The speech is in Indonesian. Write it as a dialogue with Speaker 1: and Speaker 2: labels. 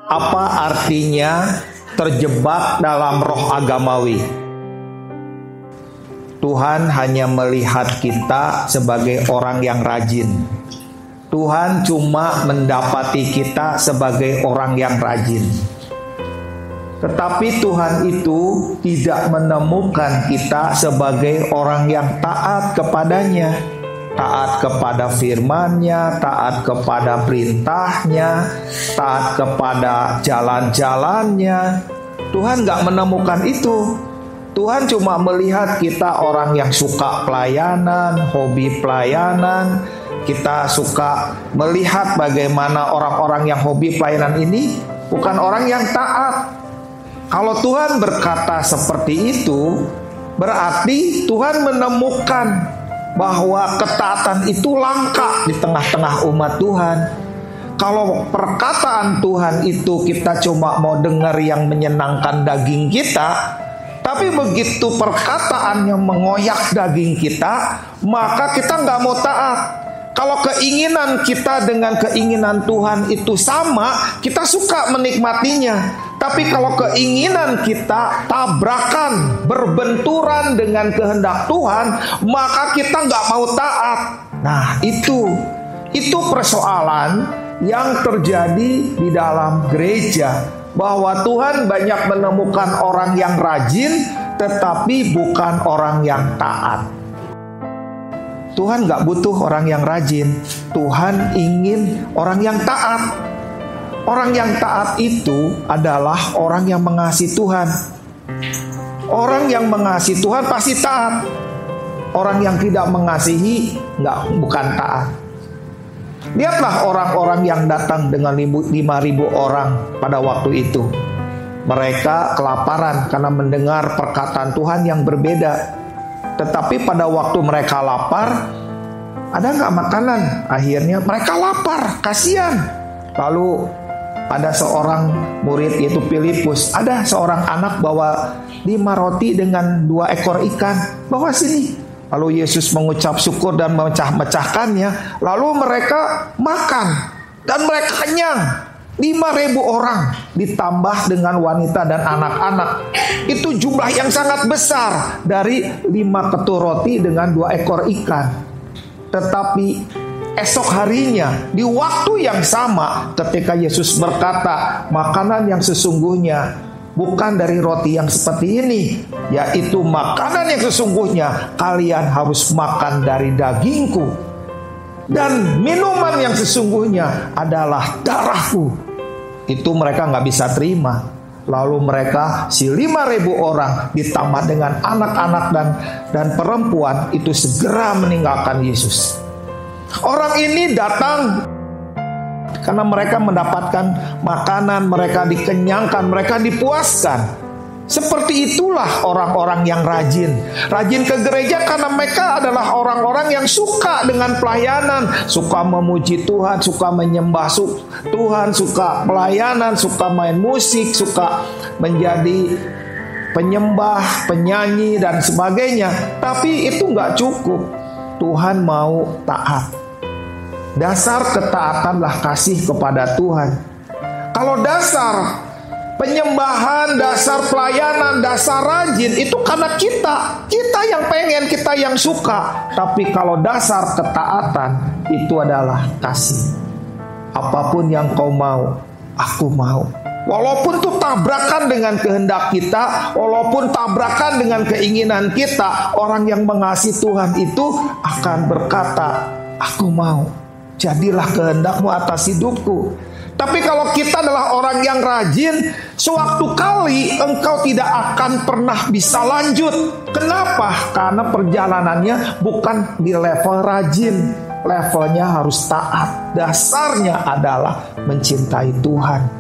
Speaker 1: Apa artinya terjebak dalam roh agamawi? Tuhan hanya melihat kita sebagai orang yang rajin. Tuhan cuma mendapati kita sebagai orang yang rajin. Tetapi Tuhan itu tidak menemukan kita sebagai orang yang taat kepadanya, taat kepada firman-Nya, taat kepada perintahnya, taat kepada jalan-jalannya. Tuhan gak menemukan itu. Tuhan cuma melihat kita orang yang suka pelayanan, hobi pelayanan. Kita suka melihat bagaimana orang-orang yang hobi pelayanan ini bukan orang yang taat. Kalau Tuhan berkata seperti itu, berarti Tuhan menemukan bahwa ketaatan itu langka di tengah-tengah umat Tuhan. Kalau perkataan Tuhan itu kita cuma mau dengar yang menyenangkan daging kita, tapi begitu perkataan yang mengoyak daging kita, maka kita nggak mau taat. Kalau keinginan kita dengan keinginan Tuhan itu sama, kita suka menikmatinya. Tapi kalau keinginan kita tabrakan, berbenturan dengan kehendak Tuhan, maka kita nggak mau taat. Nah, itu persoalan yang terjadi di dalam gereja. Bahwa Tuhan banyak menemukan orang yang rajin, tetapi bukan orang yang taat. Tuhan gak butuh orang yang rajin. Tuhan ingin orang yang taat. Orang yang taat itu adalah orang yang mengasihi Tuhan. Orang yang mengasihi Tuhan pasti taat. Orang yang tidak mengasihi bukan taat. Lihatlah orang-orang yang datang dengan 5.000 orang pada waktu itu. Mereka kelaparan karena mendengar perkataan Tuhan yang berbeda. Tetapi pada waktu mereka lapar, ada nggak makanan? Akhirnya mereka lapar, kasihan. Lalu ada seorang murid yaitu Filipus, ada seorang anak bawa 5 roti dengan 2 ekor ikan, bawa sini. Lalu Yesus mengucap syukur dan memecah-mecahkannya. Lalu mereka makan dan mereka kenyang. 5.000 orang ditambah dengan wanita dan anak-anak. Itu jumlah yang sangat besar dari 5 ketur roti dengan 2 ekor ikan. Tetapi esok harinya di waktu yang sama ketika Yesus berkata, makanan yang sesungguhnya bukan dari roti yang seperti ini, yaitu makanan yang sesungguhnya kalian harus makan dari dagingku, dan minuman yang sesungguhnya adalah darahku. Itu mereka nggak bisa terima. Lalu mereka 5.000 orang ditambah dengan anak-anak dan perempuan itu segera meninggalkan Yesus. Orang ini datang karena mereka mendapatkan makanan, mereka dikenyangkan, mereka dipuaskan. Seperti itulah orang-orang yang rajin. Rajin ke gereja karena mereka adalah orang-orang yang suka dengan pelayanan, suka memuji Tuhan, suka menyembah Tuhan, suka pelayanan, suka main musik, suka menjadi penyembah, penyanyi dan sebagainya. Tapi itu nggak cukup. Tuhan mau taat. Dasar ketaatanlah kasih kepada Tuhan. Kalau dasar penyembahan, dasar pelayanan, dasar rajin itu karena kita yang pengen, kita yang suka. Tapi kalau dasar ketaatan itu adalah kasih. Apapun yang kau mau, aku mau. Walaupun itu tabrakan dengan kehendak kita, walaupun tabrakan dengan keinginan kita, orang yang mengasihi Tuhan itu akan berkata, aku mau. Jadilah kehendakmu atas hidupku. Tapi kalau kita adalah orang yang rajin, sewaktu kali engkau tidak akan pernah bisa lanjut. Kenapa? Karena perjalanannya bukan di level rajin. Levelnya harus taat. Dasarnya adalah mencintai Tuhan.